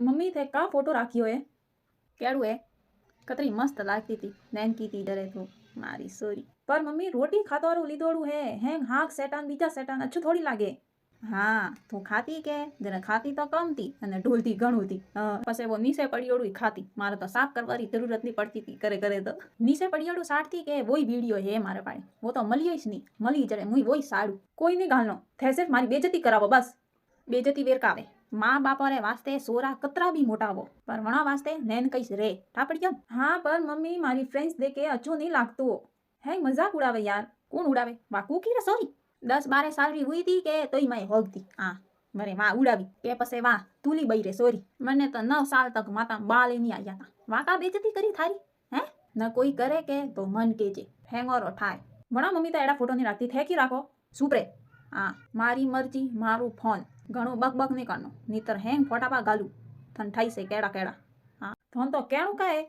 mummy थे का photo राखियो है केड़ू है कतरी मस्त लागती थी नैनकी थी डरे तो मारी सोरी पर मम्मी रोटी खातो वारू लीधोड़ू है हैंग हाक सेटान बीजा सेटान अच्छु थोड़ी लागे हाँ तू खाती के जने खाती तो कम थी अने ढूलती घणू थी पछे वो नीचे पड़ियोड़ू खाती मारे तो साफ करवारी जरूरत नहीं पड़ती थी करे करे तो नीचे पड़ियोड़ू साड़ती के वही वीडियो है मारे पाड़े वो तो मलियो ही नहीं मली जड़े मुई वही साड़ू कोई नहीं गालनो थे सिर्फ मारी बेइज्जती करावो बस बेइज्जती वेरकावे माँ बाप रे वास्ते सोरा कतरा भी मोटावो पर वणा वास्ते नैन कईस रे ठापड़िया हाँ पर मम्मी मारी फ्रेंड्स देखे अच्छो नहीं लागतो है मजाक उड़ावे यार कौन उड़ावे वा कुकी रे सॉरी 10-12 साल री हुई थी के तोय मैं होगती हाँ मरे वाह उड़ावी के पसे वाह तूली बई रे सॉरी मने तो 9 साल तक माता बाल ही नहीं आया था वाका बेइज्जती करी थारी हैं न कोई करे के तो मन केजे हेंगोरो ठाय वणा मम्मी तो एड़ा फोटो नहीं राखती थे की राखो सुपरे हाँ मारी मर्जी मारू फोन घणो बक नहीं करनो नीतर हैंग फोटापा गालू थन ठाई से केड़ा केड़ा हाँ थन तो केणु काए